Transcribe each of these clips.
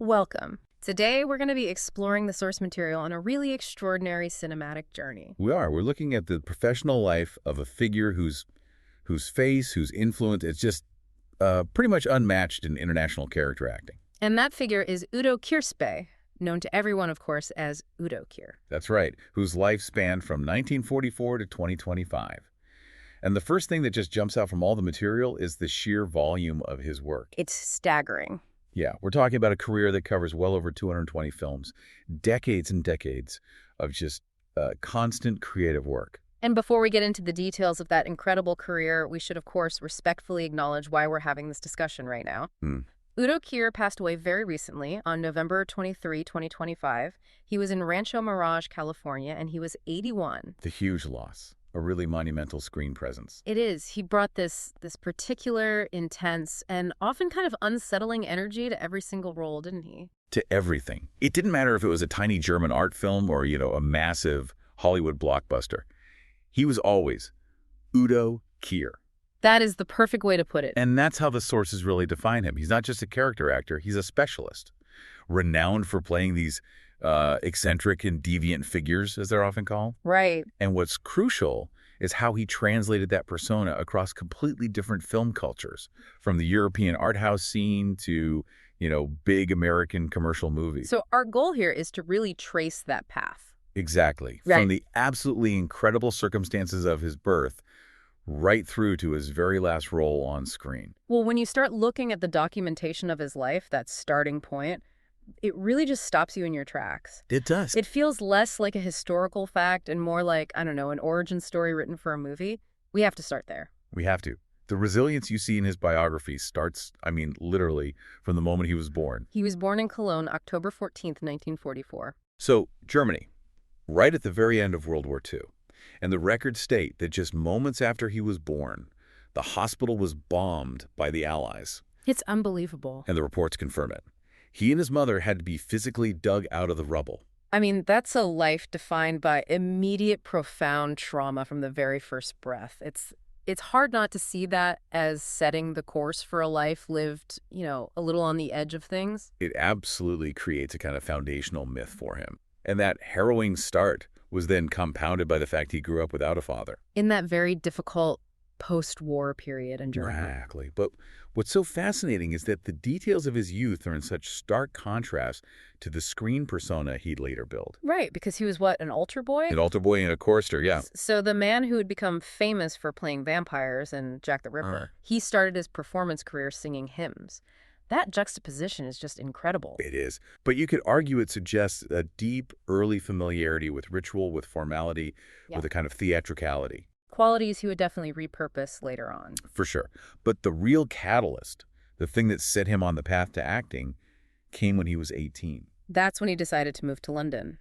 Welcome. Today, we're going to be exploring the source material on a really extraordinary cinematic journey. We are. We're looking at the professional life of a figure whose face, whose influence is just pretty much unmatched in international character acting. And that figure is Udo Kier, known to everyone, of course, as Udo Kier. That's right. Whose life spanned from 1944 to 2025. And the first thing that just jumps out from all the material is the sheer volume of his work. It's staggering. Yeah, we're talking about a career that covers well over 220 films, decades and decades of just constant creative work. And before we get into the details of that incredible career, we should, of course, respectfully acknowledge why we're having this discussion right now. Udo Kier passed away very recently on November 23, 2025. He was in Rancho Mirage, California, and he was 81. The huge loss. A really monumental screen presence. It is. He brought this particular, intense, and often kind of unsettling energy to every single role, didn't he? To everything. It didn't matter if it was a tiny German art film or, a massive Hollywood blockbuster. He was always Udo Kier. That is the perfect way to put it. And that's how the sources really define him. He's not just a character actor, he's a specialist. Renowned for playing these eccentric and deviant figures, as they're often called. Right. And what's crucial is how he translated that persona across completely different film cultures, from the European art house scene to, big American commercial movies. So our goal here is to really trace that path. Exactly. Right. From the absolutely incredible circumstances of his birth right through to his very last role on screen. Well, when you start looking at the documentation of his life, that starting point, it really just stops you in your tracks. It does. It feels less like a historical fact and more like, an origin story written for a movie. We have to start there. We have to. The resilience you see in his biography starts, literally, from the moment he was born. He was born in Cologne, October 14th, 1944. So, Germany, right at the very end of World War II. And the records state that just moments after he was born, the hospital was bombed by the Allies. It's unbelievable. And the reports confirm it. He and his mother had to be physically dug out of the rubble. That's a life defined by immediate, profound trauma from the very first breath. It's hard not to see that as setting the course for a life lived, a little on the edge of things. It absolutely creates a kind of foundational myth for him. And that harrowing start was then compounded by the fact he grew up without a father. In that very difficult post-war period in Germany. Exactly. But what's so fascinating is that the details of his youth are in such stark contrast to the screen persona he'd later build. Right, because he was what, an altar boy? An altar boy and a chorister, yeah. So the man who had become famous for playing vampires in Jack the Ripper, he started his performance career singing hymns. That juxtaposition is just incredible. It is. But you could argue it suggests a deep, early familiarity with ritual, with formality, with a kind of theatricality. Qualities he would definitely repurpose later on. For sure. But the real catalyst, the thing that set him on the path to acting, came when he was 18. That's when he decided to move to London.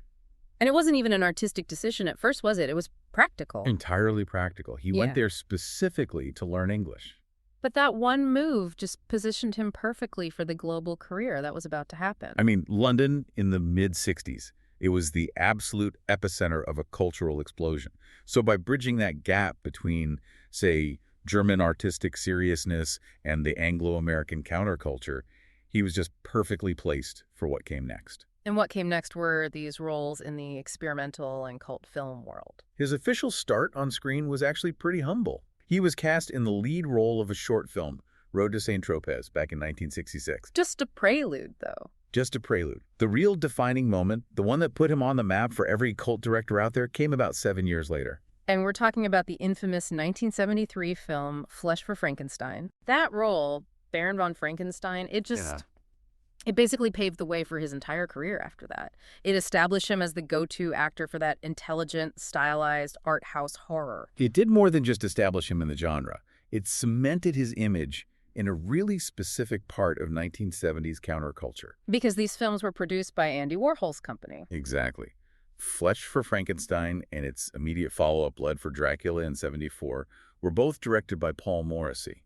And it wasn't even an artistic decision at first, was it? It was practical. Entirely practical. He went there specifically to learn English. But that one move just positioned him perfectly for the global career that was about to happen. London in the mid-'60s. It was the absolute epicenter of a cultural explosion. So by bridging that gap between, say, German artistic seriousness and the Anglo-American counterculture, he was just perfectly placed for what came next. And what came next were these roles in the experimental and cult film world. His official start on screen was actually pretty humble. He was cast in the lead role of a short film, Road to Saint-Tropez, back in 1966. Just a prelude, though. Just a prelude. The real defining moment, the one that put him on the map for every cult director out there, came about 7 years later. And we're talking about the infamous 1973 film Flesh for Frankenstein. That role, Baron von Frankenstein, it basically paved the way for his entire career after that. It established him as the go-to actor for that intelligent, stylized art house horror. It did more than just establish him in the genre. It cemented his image in a really specific part of 1970s counterculture. Because these films were produced by Andy Warhol's company. Exactly. Flesh for Frankenstein and its immediate follow-up Blood for Dracula in '74 were both directed by Paul Morrissey.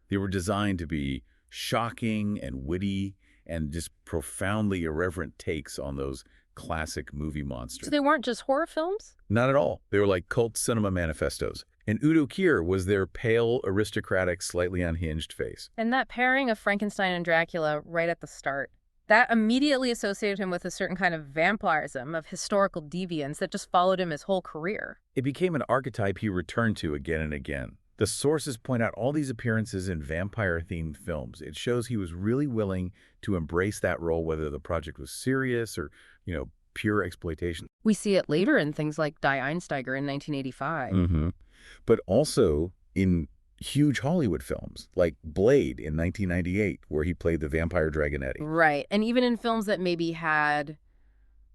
They were designed to be shocking and witty and just profoundly irreverent takes on those classic movie monsters. So they weren't just horror films? Not at all. They were like cult cinema manifestos. And Udo Kier was their pale, aristocratic, slightly unhinged face. And that pairing of Frankenstein and Dracula right at the start, That immediately associated him with a certain kind of vampirism, of historical deviance that just followed him his whole career. It became an archetype he returned to again and again. The sources point out all these appearances in vampire-themed films. It shows he was really willing to embrace that role, whether the project was serious or, pure exploitation. We see it later in things like Die Einsteiger in 1985. Mm-hmm. But also in huge Hollywood films, like Blade in 1998, where he played the vampire Dragonetti. Right. And even in films that maybe had,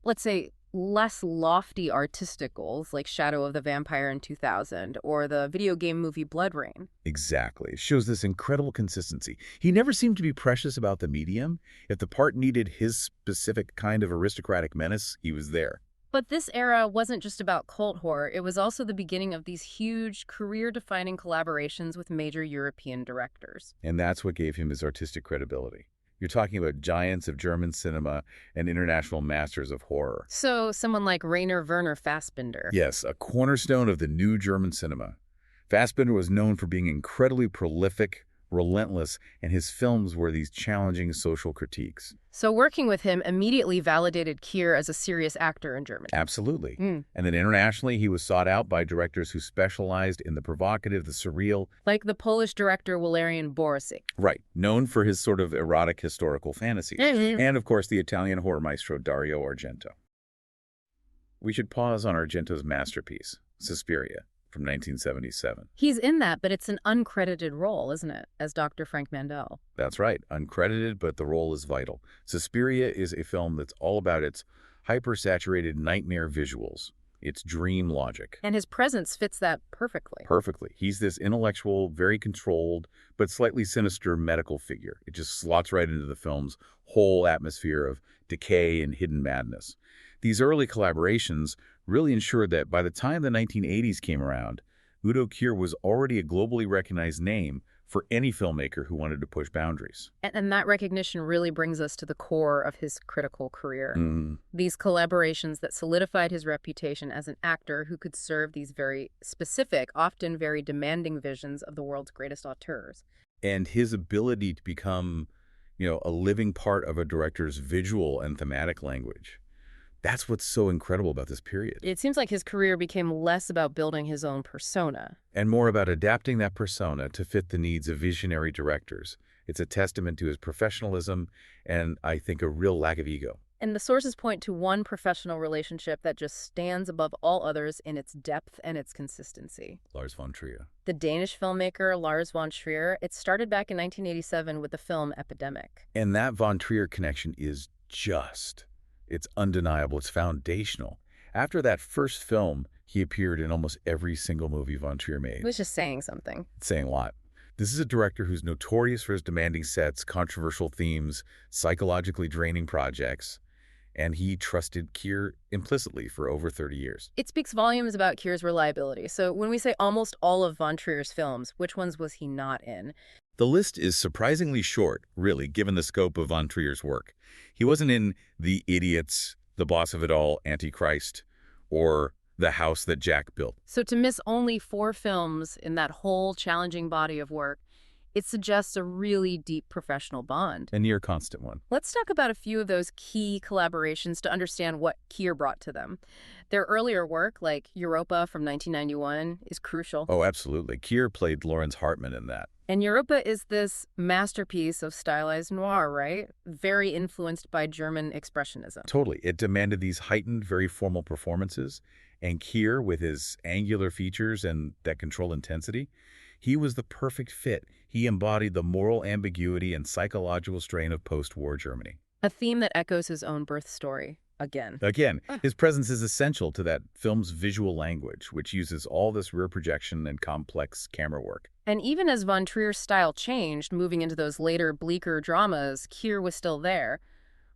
let's say, less lofty artistic goals, like Shadow of the Vampire in 2000, or the video game movie Blood Rain. Exactly. It shows this incredible consistency. He never seemed to be precious about the medium. If the part needed his specific kind of aristocratic menace, he was there. But this era wasn't just about cult horror. It was also the beginning of these huge, career-defining collaborations with major European directors. And that's what gave him his artistic credibility. You're talking about giants of German cinema and international masters of horror. So someone like Rainer Werner Fassbinder. Yes, a cornerstone of the new German cinema. Fassbinder was known for being incredibly prolific, relentless, and his films were these challenging social critiques. So working with him immediately validated Kier as a serious actor in Germany. Absolutely. And then internationally, he was sought out by directors who specialized in the provocative, the surreal. Like the Polish director Walerian Borysik. Right. Known for his sort of erotic historical fantasies. And, of course, the Italian horror maestro Dario Argento. We should pause on Argento's masterpiece, Suspiria, from 1977. He's in that, but it's an uncredited role, isn't it, as Dr. Frank Mandel? That's right. Uncredited, but the role is vital. Suspiria is a film that's all about its hyper-saturated nightmare visuals, its dream logic. And his presence fits that perfectly. Perfectly. He's this intellectual, very controlled, but slightly sinister medical figure. It just slots right into the film's whole atmosphere of decay and hidden madness. These early collaborations really ensured that by the time the 1980s came around, Udo Kier was already a globally recognized name for any filmmaker who wanted to push boundaries. And that recognition really brings us to the core of his critical career. These collaborations that solidified his reputation as an actor who could serve these very specific, often very demanding visions of the world's greatest auteurs. And his ability to become, a living part of a director's visual and thematic language. That's what's so incredible about this period. It seems like his career became less about building his own persona. And more about adapting that persona to fit the needs of visionary directors. It's a testament to his professionalism and, I think, a real lack of ego. And the sources point to one professional relationship that just stands above all others in its depth and its consistency. Lars von Trier. The Danish filmmaker Lars von Trier, it started back in 1987 with the film Epidemic. And that von Trier connection is it's undeniable. It's foundational. After that first film, he appeared in almost every single movie von Trier made. It was just saying something. It's saying a lot. This is a director who's notorious for his demanding sets, controversial themes, psychologically draining projects, and he trusted Kier implicitly for over 30 years. It speaks volumes about Kier's reliability. So when we say almost all of von Trier's films, which ones was he not in? The list is surprisingly short, really, given the scope of von Trier's work. He wasn't in The Idiots, The Boss of It All, Antichrist, or The House That Jack Built. So to miss only 4 films in that whole challenging body of work, it suggests a really deep professional bond. A near constant one. Let's talk about a few of those key collaborations to understand what Kier brought to them. Their earlier work, like Europa from 1991, is crucial. Oh, absolutely. Kier played Lawrence Hartman in that. And Europa is this masterpiece of stylized noir, right? Very influenced by German expressionism. Totally. It demanded these heightened, very formal performances. And Kier, with his angular features and that controlled intensity, he was the perfect fit. He embodied the moral ambiguity and psychological strain of post-war Germany. A theme that echoes his own birth story. Again, his presence is essential to that film's visual language, which uses all this rear projection and complex camera work. And even as von Trier's style changed, moving into those later, bleaker dramas, Kier was still there.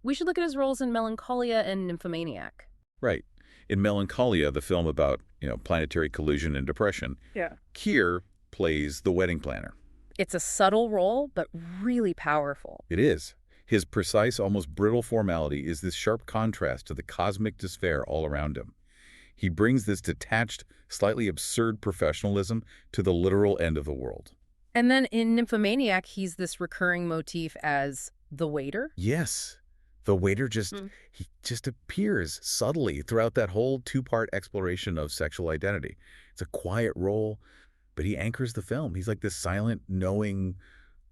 We should look at his roles in Melancholia and Nymphomaniac. Right. In Melancholia, the film about, planetary collusion and depression, Kier plays the wedding planner. It's a subtle role, but really powerful. It is. His precise, almost brittle formality is this sharp contrast to the cosmic despair all around him. He brings this detached, slightly absurd professionalism to the literal end of the world. And then in Nymphomaniac, he's this recurring motif as the waiter? Yes. The waiter he just appears subtly throughout that whole two-part exploration of sexual identity. It's a quiet role, but he anchors the film. He's like this silent, knowing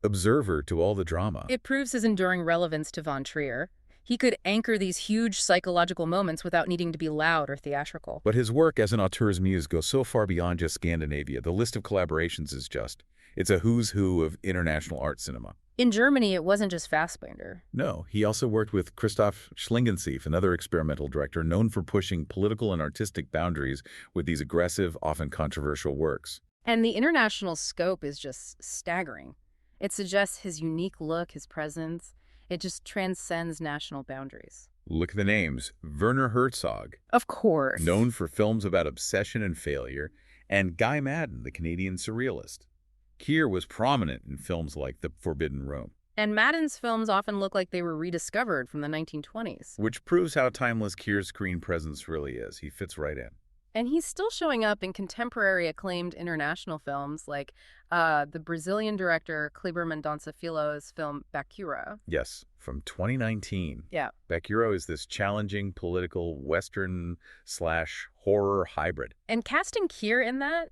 observer to all the drama. It proves his enduring relevance to von Trier. He could anchor these huge psychological moments without needing to be loud or theatrical. But his work as an auteur's muse goes so far beyond just Scandinavia. The list of collaborations is it's a who's who of international art cinema. In Germany, it wasn't just Fassbinder. No, he also worked with Christoph Schlingensief, another experimental director known for pushing political and artistic boundaries with these aggressive, often controversial works. And the international scope is just staggering. It suggests his unique look, his presence. It just transcends national boundaries. Look at the names. Werner Herzog. Of course. Known for films about obsession and failure, and Guy Maddin, the Canadian surrealist. Kier was prominent in films like The Forbidden Room. And Maddin's films often look like they were rediscovered from the 1920s. Which proves how timeless Kier's screen presence really is. He fits right in. And he's still showing up in contemporary acclaimed international films like the Brazilian director Kleber Mendonça Filho's film Bacurau. Yes, from 2019. Yeah. Bacurau is this challenging political Western/horror hybrid. And casting Kier in that,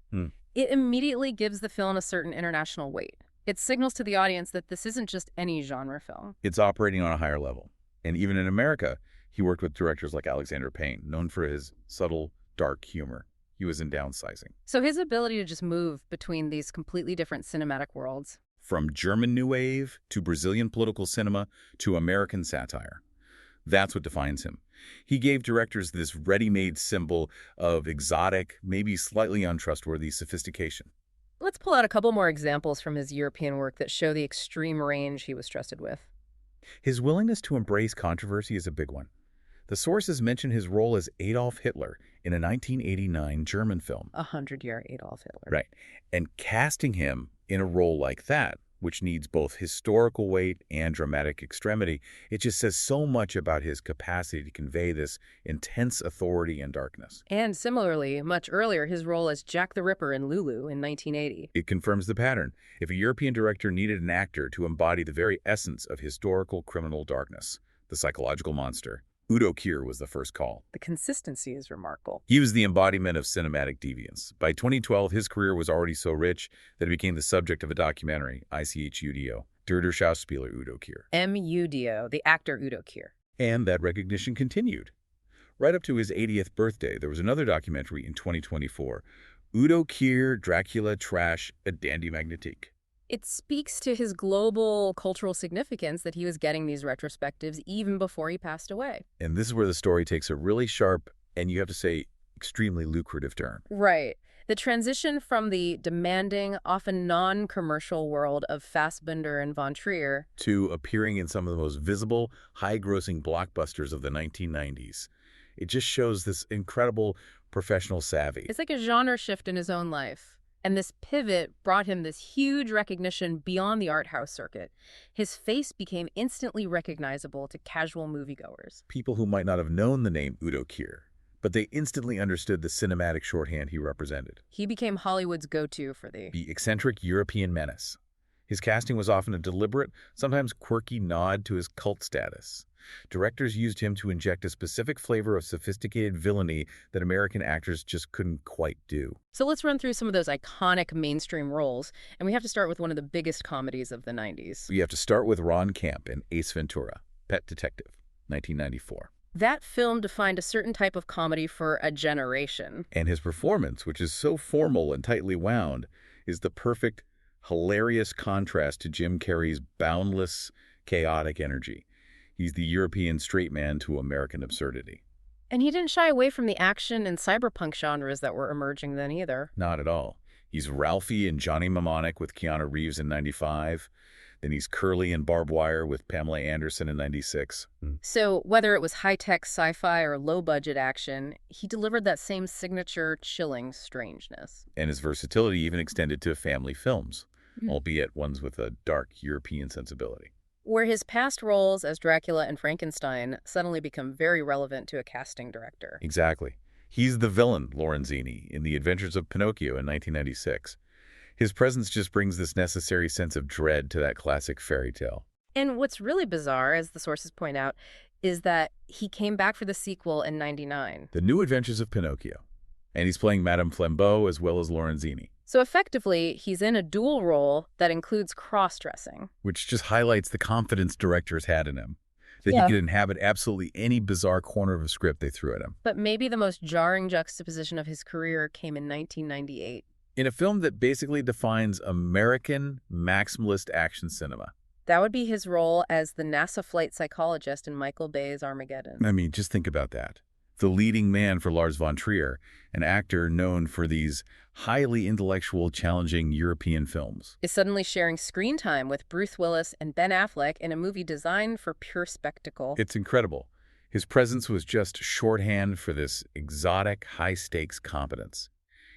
it immediately gives the film a certain international weight. It signals to the audience that this isn't just any genre film. It's operating on a higher level. And even in America, he worked with directors like Alexander Payne, known for his subtle, dark humor. He was in Downsizing. So his ability to just move between these completely different cinematic worlds. From German New Wave to Brazilian political cinema to American satire. That's what defines him. He gave directors this ready-made symbol of exotic, maybe slightly untrustworthy sophistication. Let's pull out a couple more examples from his European work that show the extreme range he was trusted with. His willingness to embrace controversy is a big one. The sources mention his role as Adolf Hitler in a 1989 German film. 100-year Adolf Hitler. Right. And casting him in a role like that, which needs both historical weight and dramatic extremity, it just says so much about his capacity to convey this intense authority and darkness. And similarly, much earlier, his role as Jack the Ripper in Lulu in 1980. It confirms the pattern. If a European director needed an actor to embody the very essence of historical criminal darkness, the psychological monster, Udo Kier was the first call. The consistency is remarkable. He was the embodiment of cinematic deviance. By 2012, his career was already so rich that it became the subject of a documentary, ICHUDO, Der Schauspieler Udo Kier. MUDO, the actor Udo Kier. And that recognition continued. Right up to his 80th birthday, there was another documentary in 2024, Udo Kier, Dracula, Trash, a Dandy Magnetique. It speaks to his global cultural significance that he was getting these retrospectives even before he passed away. And this is where the story takes a really sharp, and you have to say, extremely lucrative turn. Right. The transition from the demanding, often non-commercial world of Fassbinder and von Trier to appearing in some of the most visible, high-grossing blockbusters of the 1990s. It just shows this incredible professional savvy. It's like a genre shift in his own life. And this pivot brought him this huge recognition beyond the art house circuit. His face became instantly recognizable to casual moviegoers. People who might not have known the name Udo Kier, but they instantly understood the cinematic shorthand he represented. He became Hollywood's go-to for the eccentric European menace. His casting was often a deliberate, sometimes quirky nod to his cult status. Directors used him to inject a specific flavor of sophisticated villainy that American actors just couldn't quite do. So let's run through some of those iconic mainstream roles, and we have to start with one of the biggest comedies of the 90s. We have to start with Ron Camp in Ace Ventura, Pet Detective, 1994. That film defined a certain type of comedy for a generation. And his performance, which is so formal and tightly wound, is the perfect, hilarious contrast to Jim Carrey's boundless, chaotic energy. He's the European straight man to American absurdity. And he didn't shy away from the action and cyberpunk genres that were emerging then either. Not at all. He's Ralphie and Johnny Mnemonic with Keanu Reeves in 95. Then he's Curly and Barbed Wire with Pamela Anderson in 96. So whether it was high-tech sci-fi or low-budget action, he delivered that same signature chilling strangeness. And his versatility even extended to family films, albeit ones with a dark European sensibility. Where his past roles as Dracula and Frankenstein suddenly become very relevant to a casting director. Exactly. He's the villain, Lorenzini, in The Adventures of Pinocchio in 1996. His presence just brings this necessary sense of dread to that classic fairy tale. And what's really bizarre, as the sources point out, is that he came back for the sequel in '99. The New Adventures of Pinocchio. And he's playing Madame Flambeau as well as Lorenzini. So effectively, he's in a dual role that includes cross-dressing. Which just highlights the confidence directors had in him. That he could inhabit absolutely any bizarre corner of a script they threw at him. But maybe the most jarring juxtaposition of his career came in 1998. In a film that basically defines American maximalist action cinema. That would be his role as the NASA flight psychologist in Michael Bay's Armageddon. I mean, just think about that. The leading man for Lars von Trier, an actor known for these highly intellectual, challenging European films, is suddenly sharing screen time with Bruce Willis and Ben Affleck in a movie designed for pure spectacle. It's incredible. His presence was just shorthand for this exotic, high-stakes competence.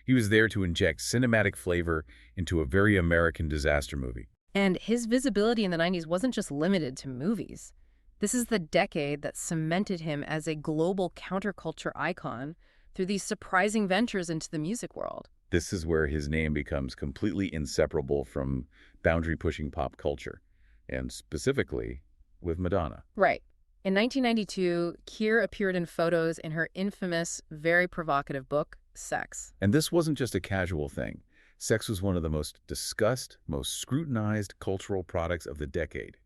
He was there to inject cinematic flavor into a very American disaster movie. And his visibility in the 90s wasn't just limited to movies. This is the decade that cemented him as a global counterculture icon through these surprising ventures into the music world. This is where his name becomes completely inseparable from boundary-pushing pop culture, and specifically with Madonna. Right. In 1992, Kier appeared in photos in her infamous, very provocative book, Sex. And this wasn't just a casual thing. Sex was one of the most discussed, most scrutinized cultural products of the decade.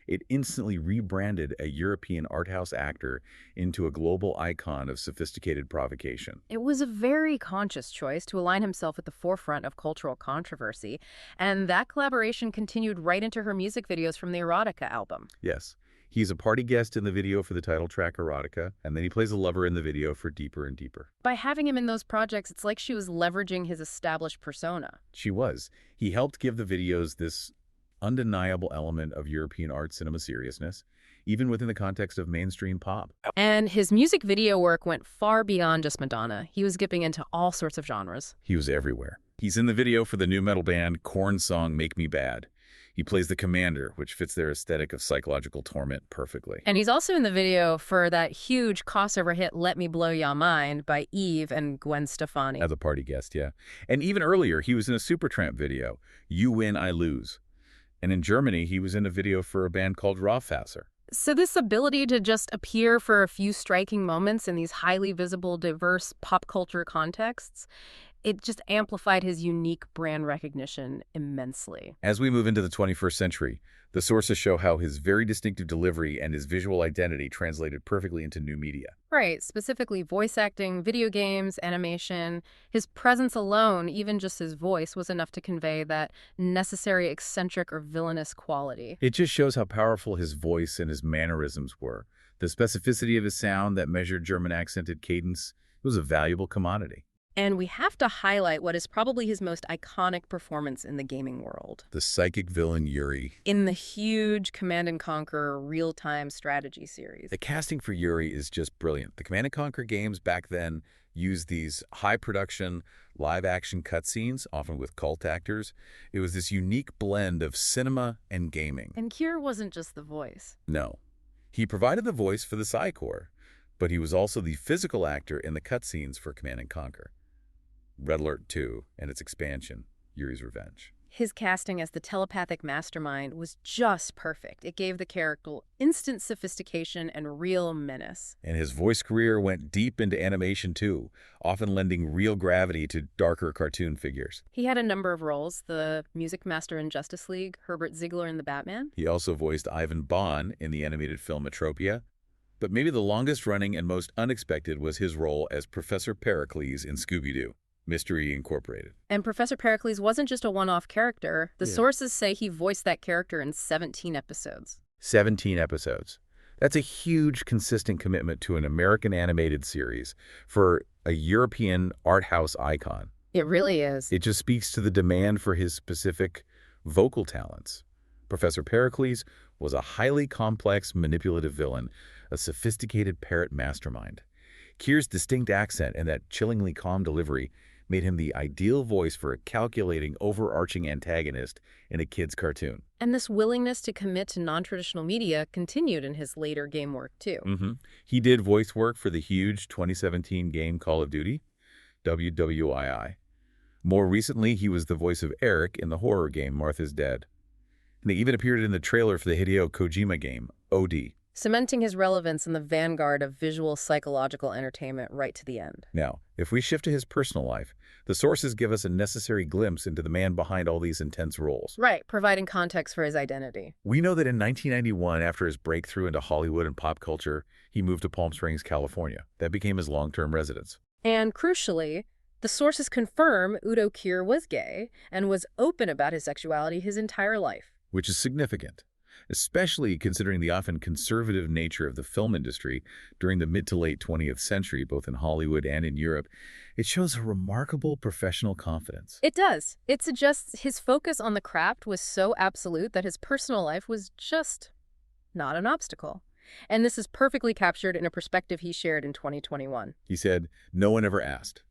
It instantly rebranded a European art house actor into a global icon of sophisticated provocation. It was a very conscious choice to align himself at the forefront of cultural controversy, and that collaboration continued right into her music videos from the Erotica album. Yes. He's a party guest in the video for the title track Erotica, and then he plays a lover in the video for Deeper and Deeper. By having him in those projects, it's like she was leveraging his established persona. She was. He helped give the videos this undeniable element of European art cinema seriousness, even within the context of mainstream pop. And his music video work went far beyond just Madonna. He was dipping into all sorts of genres. He was everywhere. He's in the video for the new metal band Korn's song Make Me Bad. He plays the commander, which fits their aesthetic of psychological torment perfectly. And he's also in the video for that huge crossover hit Let Me Blow Ya Mind by Eve and Gwen Stefani. As a party guest, yeah. And even earlier, he was in a Supertramp video, You Win, I Lose. And in Germany, he was in a video for a band called Raufaser. So this ability to just appear for a few striking moments in these highly visible, diverse pop culture contexts, it just amplified his unique brand recognition immensely. As we move into the 21st century, the sources show how his very distinctive delivery and his visual identity translated perfectly into new media. Right, specifically voice acting, video games, animation. His presence alone, even just his voice, was enough to convey that necessary eccentric or villainous quality. It just shows how powerful his voice and his mannerisms were. The specificity of his sound, that measured German-accented cadence, was a valuable commodity. And we have to highlight what is probably his most iconic performance in the gaming world. The psychic villain Yuri. In the huge Command & Conquer real-time strategy series. The casting for Yuri is just brilliant. The Command & Conquer games back then used these high-production, live-action cutscenes, often with cult actors. It was this unique blend of cinema and gaming. And Kier wasn't just the voice. No. He provided the voice for the Psy-Corps, but he was also the physical actor in the cutscenes for Command & Conquer. Red Alert 2 and its expansion, Yuri's Revenge. His casting as the telepathic mastermind was just perfect. It gave the character instant sophistication and real menace. And his voice career went deep into animation too, often lending real gravity to darker cartoon figures. He had a number of roles: the Music Master in Justice League, Herbert Ziegler in The Batman. He also voiced Ivan Bond in the animated film Metropia. But maybe the longest running and most unexpected was his role as Professor Pericles in Scooby-Doo, Mystery Incorporated. And Professor Pericles wasn't just a one-off character. The sources say he voiced that character in 17 episodes. 17 episodes. That's a huge, consistent commitment to an American animated series for a European art house icon. It really is. It just speaks to the demand for his specific vocal talents. Professor Pericles was a highly complex, manipulative villain, a sophisticated parrot mastermind. Kier's distinct accent and that chillingly calm delivery made him the ideal voice for a calculating, overarching antagonist in a kid's cartoon. And this willingness to commit to non-traditional media continued in his later game work, too. He did voice work for the huge 2017 game Call of Duty, WWII. More recently, he was the voice of Eric in the horror game Martha's Dead. And he even appeared in the trailer for the Hideo Kojima game, OD. cementing his relevance in the vanguard of visual psychological entertainment right to the end. Now, if we shift to his personal life, the sources give us a necessary glimpse into the man behind all these intense roles. Right, providing context for his identity. We know that in 1991, after his breakthrough into Hollywood and pop culture, he moved to Palm Springs, California. That became his long-term residence. And crucially, the sources confirm Udo Kier was gay and was open about his sexuality his entire life. Which is significant, especially considering the often conservative nature of the film industry during the mid to late 20th century, both in Hollywood and in Europe. It shows a remarkable professional confidence. It does. It suggests his focus on the craft was so absolute that his personal life was just not an obstacle. And this is perfectly captured in a perspective he shared in 2021. He said, "No one ever asked.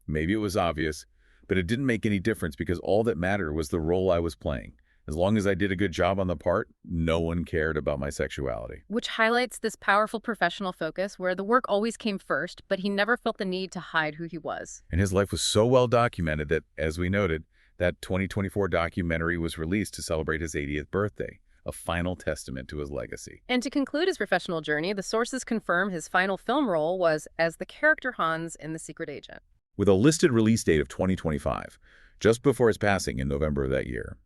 Maybe it was obvious, but it didn't make any difference because all that mattered was the role I was playing. As long as I did a good job on the part, no one cared about my sexuality." Which highlights this powerful professional focus where the work always came first, but he never felt the need to hide who he was. And his life was so well documented that, as we noted, that 2024 documentary was released to celebrate his 80th birthday, a final testament to his legacy. And to conclude his professional journey, the sources confirm his final film role was as the character Hans in The Secret Agent. With a listed release date of 2025, just before his passing in November of that year,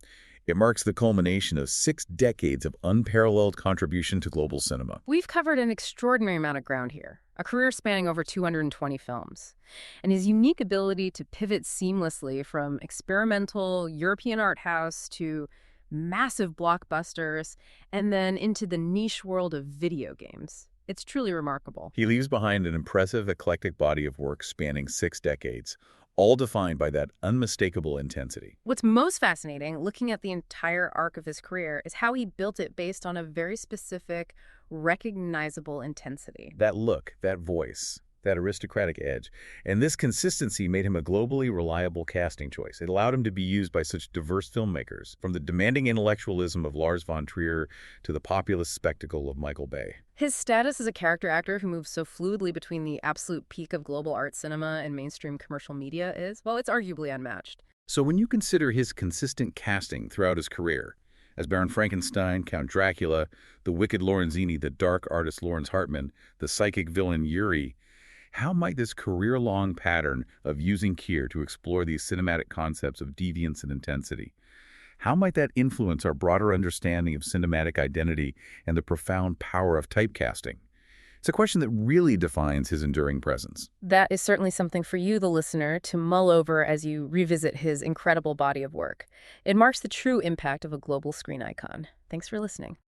it marks the culmination of 6 decades of unparalleled contribution to global cinema. We've covered an extraordinary amount of ground here, a career spanning over 220 films. And his unique ability to pivot seamlessly from experimental European art house to massive blockbusters and then into the niche world of video games. It's truly remarkable. He leaves behind an impressive, eclectic body of work spanning 6 decades, all defined by that unmistakable intensity. What's most fascinating, looking at the entire arc of his career, is how he built it based on a very specific, recognizable intensity. That look, that voice, that aristocratic edge, and this consistency made him a globally reliable casting choice. It allowed him to be used by such diverse filmmakers, from the demanding intellectualism of Lars von Trier to the populist spectacle of Michael Bay. His status as a character actor who moves so fluidly between the absolute peak of global art cinema and mainstream commercial media is, well, it's arguably unmatched. So when you consider his consistent casting throughout his career, as Baron Frankenstein, Count Dracula, the wicked Lorenzini, the dark artist Lawrence Hartman, the psychic villain Yuri, how might this career-long pattern of using Kier to explore these cinematic concepts of deviance and intensity, how might that influence our broader understanding of cinematic identity and the profound power of typecasting? It's a question that really defines his enduring presence. That is certainly something for you, the listener, to mull over as you revisit his incredible body of work. It marks the true impact of a global screen icon. Thanks for listening.